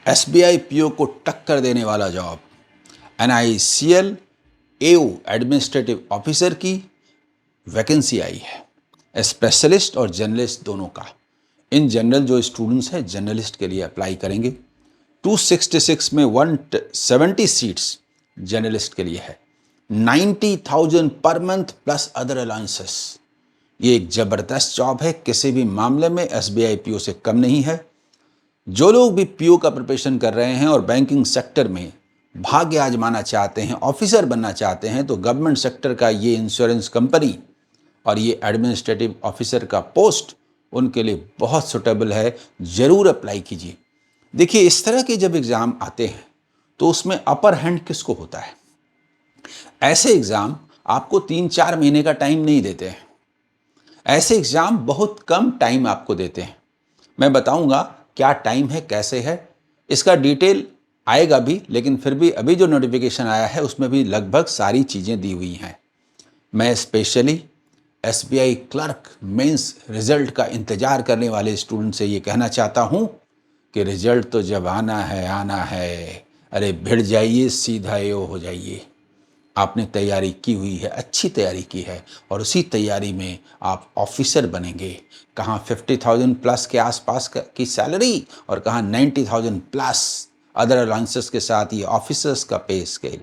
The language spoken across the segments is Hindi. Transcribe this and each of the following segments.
एसबीआई पीओ को टक्कर देने वाला जॉब, एनआईसीएल एओ एडमिनिस्ट्रेटिव ऑफिसर की वैकेंसी आई है। स्पेशलिस्ट और जर्नलिस्ट दोनों का। इन जनरल जो स्टूडेंट्स हैं जर्नलिस्ट के लिए अप्लाई करेंगे। 266 में 170 सीट्स जर्नलिस्ट के लिए है। 90,000 per month plus other allowances. ये एक जबरदस्त जॉब है, किसी भी मामले में एसबीआई पीओ से कम नहीं है। जो लोग भी पीओ का प्रिपरेशन कर रहे हैं और बैंकिंग सेक्टर में भाग्य आजमाना चाहते हैं, ऑफिसर बनना चाहते हैं, तो गवर्नमेंट सेक्टर का ये इंश्योरेंस कंपनी और ये एडमिनिस्ट्रेटिव ऑफिसर का पोस्ट उनके लिए बहुत सुटेबल है। ज़रूर अप्लाई कीजिए। देखिए, इस तरह के जब एग्ज़ाम आते हैं तो उसमें अपर हैंड किसको होता है? ऐसे एग्ज़ाम आपको 3-4 महीने का टाइम नहीं देते हैं। ऐसे एग्ज़ाम बहुत कम टाइम आपको देते हैं। मैं बताऊंगा क्या टाइम है, कैसे है, इसका डिटेल आएगा भी, लेकिन फिर भी अभी जो नोटिफिकेशन आया है उसमें भी लगभग सारी चीज़ें दी हुई हैं। मैं specially SBI clerk mains result का इंतज़ार करने वाले स्टूडेंट से ये कहना चाहता हूँ कि रिजल्ट तो जब आना है, अरे भिड़ जाइए, सीधा एओ हो जाइए। आपने तैयारी की हुई है, अच्छी तैयारी की है, और उसी तैयारी में आप ऑफिसर बनेंगे। कहाँ 50,000 प्लस के आसपास की सैलरी और कहाँ 90,000 प्लस अदर अलाउंसेस के साथ ये ऑफिसर्स का पे स्केल।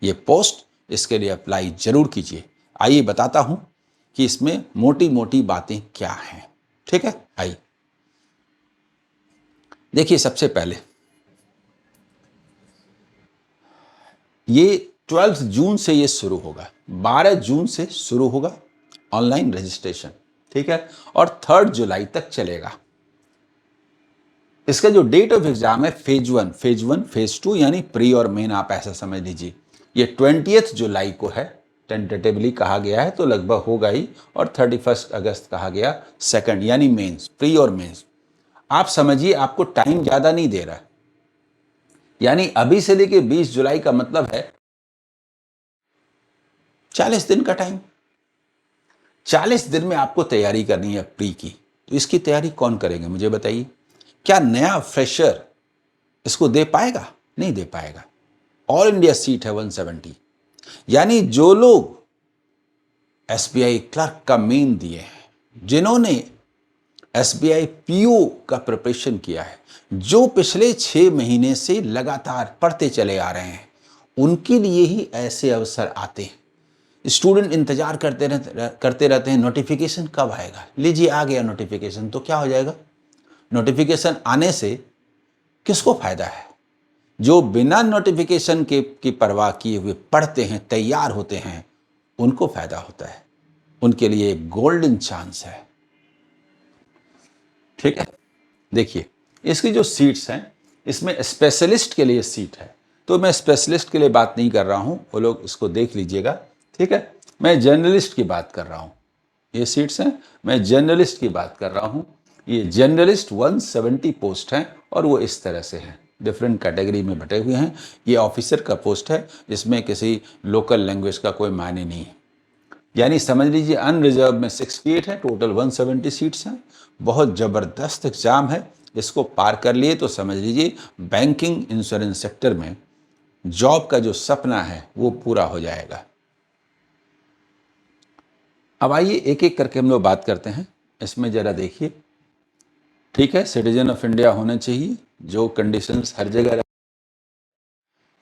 ये पोस्ट, इसके लिए अप्लाई जरूर कीजिए। आइए बताता हूँ कि इसमें मोटी मोटी बातें क्या हैं। ठीक है, आइए देखिए। सबसे पहले ये 12 जून से ये शुरू होगा, 12 जून से शुरू होगा ऑनलाइन रजिस्ट्रेशन। ठीक है, और 3 जुलाई तक चलेगा। इसका जो डेट ऑफ एग्जाम है फेज 1, फेज 2 यानी प्री और मेन, आप ऐसा समझ लीजिए। ये 20 जुलाई को है, टेंटेटिवली कहा गया है, तो लगभग होगा ही। और 31 अगस्त कहा गया सेकंड, यानी मेंस, प्री और मेंस। आप समझिए, आपको टाइम ज्यादा नहीं दे रहा है। यानी अभी से लेके 20 जुलाई का मतलब है 40 दिन का टाइम। 40 दिन में आपको तैयारी करनी है प्री की। तो इसकी तैयारी कौन करेंगे, मुझे बताइए। क्या नया फ्रेशर इसको दे पाएगा? नहीं दे पाएगा। ऑल इंडिया सीट है 170। यानी जो लोग एसबीआई क्लर्क का मेन दिए हैं, जिन्होंने एसबीआई पीओ का प्रिपरेशन किया है, जो पिछले 6 महीने से लगातार पढ़ते चले आ रहे हैं, उनके लिए ही ऐसे अवसर आते हैं। स्टूडेंट इंतजार करते रहते हैं नोटिफिकेशन कब आएगा। लीजिए, आ गया नोटिफिकेशन, तो क्या हो जाएगा? नोटिफिकेशन आने से किसको फायदा है? जो बिना नोटिफिकेशन के की परवाह किए हुए पढ़ते हैं, तैयार होते हैं, उनको फायदा होता है। उनके लिए एक गोल्डन चांस है। ठीक है, देखिए इसकी जो सीट्स हैं, इसमें स्पेशलिस्ट के लिए सीट है, तो मैं स्पेशलिस्ट के लिए बात नहीं कर रहा हूं, वो लोग इसको देख लीजिएगा। ठीक है, मैं जर्नलिस्ट की बात कर रहा हूं। ये सीट्स हैं, मैं जर्नलिस्ट की बात कर रहा हूं। ये जर्नलिस्ट 170 पोस्ट हैं और वो इस तरह से हैं, डिफरेंट कैटेगरी में बटे हुए हैं। ये ऑफिसर का पोस्ट है, जिसमें किसी लोकल लैंग्वेज का कोई मायने नहीं है। यानी समझ लीजिए अनरिजर्व में 68 है, टोटल 170 सीट्स हैं। बहुत ज़बरदस्त एग्ज़ाम है। इसको पार कर लिए तो समझ लीजिए बैंकिंग इंश्योरेंस सेक्टर में जॉब का जो सपना है वो पूरा हो जाएगा। अब आइए एक एक करके हम लोग बात करते हैं। इसमें ज़रा देखिए। ठीक है, सिटीजन ऑफ इंडिया होना चाहिए, जो कंडीशंस हर जगह।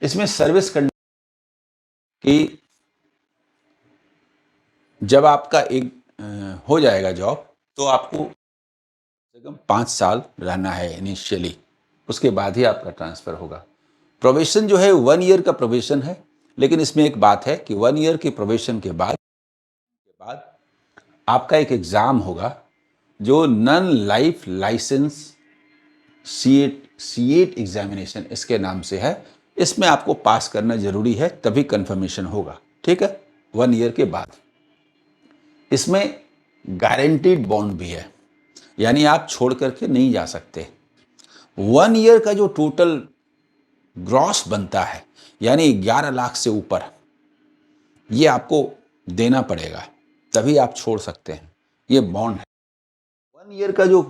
इसमें सर्विस की जब आपका एक हो जाएगा जॉब, तो आपको कम से कम 5 साल रहना है इनिशियली, उसके बाद ही आपका ट्रांसफ़र होगा। प्रोबेशन जो है 1 ईयर का प्रोबेशन है, लेकिन इसमें एक बात है कि 1 ईयर के प्रोबेशन के बाद आपका एक एग्ज़ाम होगा, जो non life licence C8 examination इसके नाम से है। इसमें आपको पास करना जरूरी है, तभी कंफर्मेशन होगा। ठीक है, 1 ईयर के बाद। इसमें गारंटीड बॉन्ड भी है, यानी आप छोड़ करके नहीं जा सकते। 1 ईयर का जो टोटल ग्रॉस बनता है, यानी 11 लाख से ऊपर, ये आपको देना पड़ेगा, तभी आप छोड़ सकते हैं। ये बॉन्ड है। 1 ईयर का जो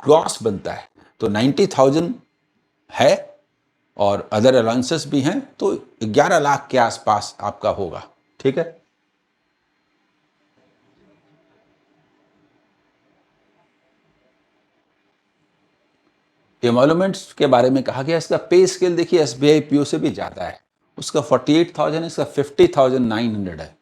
ग्रॉस बनता है, तो 90,000 है और अदर अलाउंसेस भी हैं, तो 11 लाख के आसपास आपका होगा। ठीक है, एमोलमेंट्स के बारे में कहा गया, इसका पे स्केल देखिए एसबीआई पीओ से भी ज़्यादा है। उसका 48,000 है, इसका 50,900 है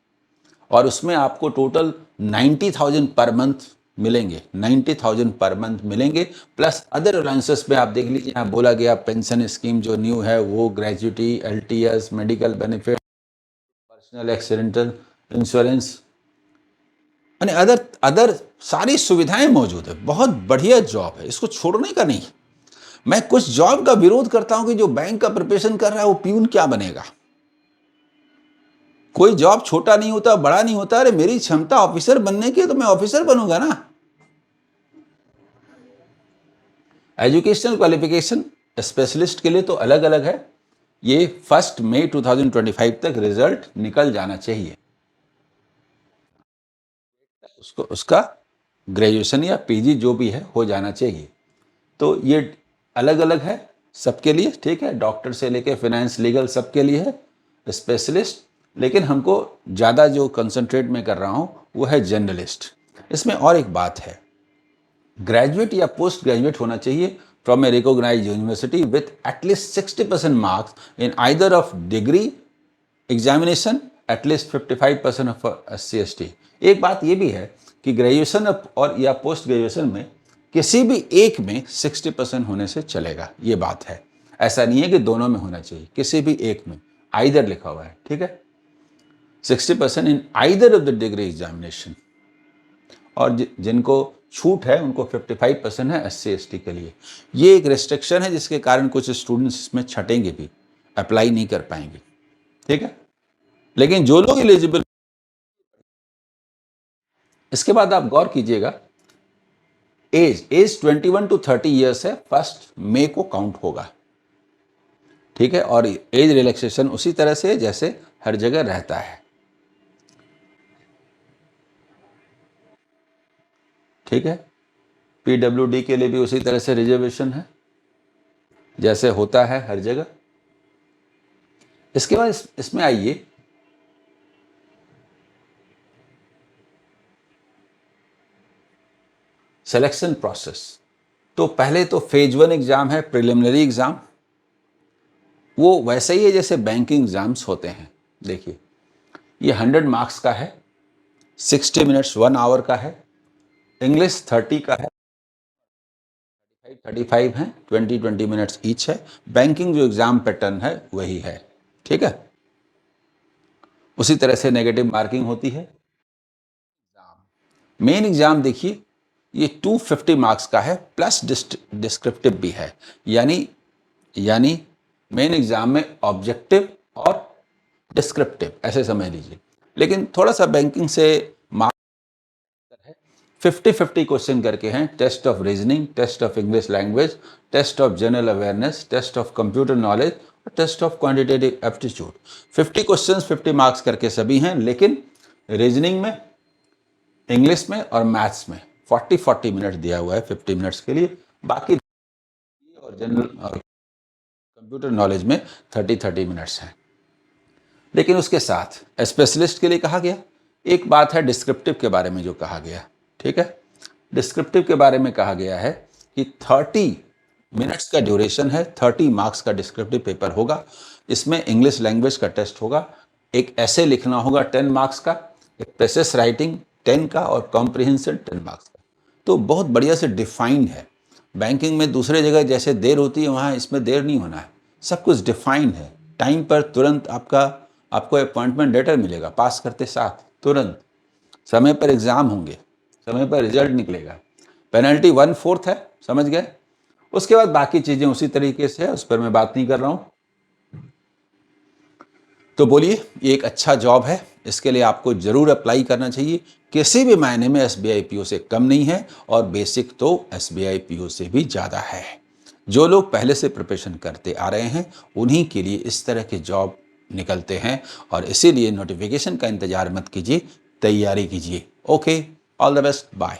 और उसमें आपको टोटल 90,000 पर मंथ मिलेंगे, 90,000 पर मंथ मिलेंगे। प्लस अदर अलाउंसेस में आप देख लीजिए, यहाँ बोला गया पेंशन स्कीम जो न्यू है वो gratuity, LTS, medical benefit, personal accidental insurance यानी अदर अदर सारी सुविधाएं मौजूद है। बहुत बढ़िया जॉब है, इसको छोड़ने का नहीं। मैं कुछ जॉब का विरोध करता हूं कि जो बैंक का प्रिपरेशन कर रहा है वो प्यून क्या बनेगा। कोई जॉब छोटा नहीं होता, बड़ा नहीं होता। अरे मेरी क्षमता ऑफिसर बनने की है तो मैं ऑफिसर बनूंगा ना। एजुकेशनल क्वालिफिकेशन स्पेशलिस्ट के लिए तो अलग अलग है। ये 1 मई 2025 तक रिजल्ट निकल जाना चाहिए। उसको उसका ग्रेजुएशन या पीजी जो भी है हो जाना चाहिए। तो ये अलग अलग है सबके लिए। ठीक है, डॉक्टर से लेके फाइनेंस, लीगल सबके लिए है स्पेशलिस्ट। लेकिन हमको ज़्यादा जो कंसंट्रेट में कर रहा हूँ वो है जर्नलिस्ट। इसमें और एक बात है, ग्रेजुएट या पोस्ट ग्रेजुएट होना चाहिए from a recognised university with at least 60% marks in either of degree examination, at least 55% of SC/ST। एक बात ये भी है कि ग्रेजुएशन और या पोस्ट ग्रेजुएशन में किसी भी एक में 60% होने से चलेगा, ये बात है। ऐसा नहीं है कि दोनों में होना चाहिए, किसी भी एक में आइदर लिखा हुआ है। ठीक है, 60% इन either of the degree examination. और जिनको छूट है उनको 55% है SC/ST के लिए। ये एक रिस्ट्रिक्शन है जिसके कारण कुछ स्टूडेंट्स इसमें छटेंगे भी, अप्लाई नहीं कर पाएंगे। ठीक है, लेकिन जो लोग एलिजिबल, इसके बाद आप गौर कीजिएगा, एज 21 to 30 ईयर्स है, 1 मई को काउंट होगा। ठीक है, और एज रिलैक्सेशन उसी तरह से जैसे हर जगह रहता है। ठीक है, PWD के लिए भी उसी तरह से रिजर्वेशन है जैसे होता है हर जगह। इसके बाद इसमें आइए, सिलेक्शन प्रोसेस। तो पहले तो फेज 1 एग्जाम है, प्रिलिमिनरी एग्जाम। वो वैसे ही है जैसे बैंकिंग एग्जाम्स होते हैं। देखिए, ये 100 मार्क्स का है, 60 मिनट्स 1 आवर का है, इंग्लिश 30 का है, 35 है, 20 मिनट्स ईच है। बैंकिंग जो एग्जाम पैटर्न है वही है। ठीक है, उसी तरह से नेगेटिव मार्किंग होती है। मेन एग्जाम देखिए, ये 250 मार्क्स का है, प्लस डिस्क्रिप्टिव भी है। यानी मेन एग्जाम में ऑब्जेक्टिव और डिस्क्रिप्टिव ऐसे समझ लीजिए। लेकिन थोड़ा सा बैंकिंग से मार्क्स है, 50-50 क्वेश्चन करके हैं। Test of reasoning, test of English language, test of general awareness, test of computer knowledge और test of quantitative aptitude. 50 question 50 marks करके सभी हैं। लेकिन रीजनिंग में, इंग्लिश में और मैथ्स में 40-40 मिनट दिया हुआ है 50 मिनट्स के लिए। बाकी और जनरल और कंप्यूटर नॉलेज में 30-30 मिनट्स हैं। लेकिन उसके साथ स्पेशलिस्ट के लिए कहा गया, एक बात है डिस्क्रिप्टिव के बारे में जो कहा गया। ठीक है, डिस्क्रिप्टिव के बारे में कहा गया है कि 30 मिनट्स का ड्यूरेशन है, 30 मार्क्स का डिस्क्रिप्टिव पेपर होगा। इसमें इंग्लिश लैंग्वेज का टेस्ट होगा, एक ऐसे लिखना होगा 10 मार्क्स का, एक प्रेसेस राइटिंग 10 का और कॉम्प्रिहेंशन 10 मार्क्स का। तो बहुत बढ़िया से डिफाइंड है। बैंकिंग में दूसरे जगह जैसे देर होती है, वहाँ इसमें देर नहीं होना है, सब कुछ डिफाइंड है। टाइम पर तुरंत आपको अपॉइंटमेंट लेटर मिलेगा, पास करते साथ तुरंत। समय पर एग्ज़ाम होंगे, समय पर रिजल्ट निकलेगा। पेनल्टी 1/4 है, समझ गए। उसके बाद बाकी चीज़ें उसी तरीके से है, उस पर मैं बात नहीं कर रहा हूँ। तो बोलिए, ये एक अच्छा जॉब है, इसके लिए आपको ज़रूर अप्लाई करना चाहिए। किसी भी मायने में SBI PO से कम नहीं है और बेसिक तो SBI PO से भी ज़्यादा है। जो लोग पहले से प्रिपरेशन करते आ रहे हैं उन्हीं के लिए इस तरह के जॉब निकलते हैं और इसीलिए नोटिफिकेशन का इंतज़ार मत कीजिए, तैयारी कीजिए। Okay, all the best, bye.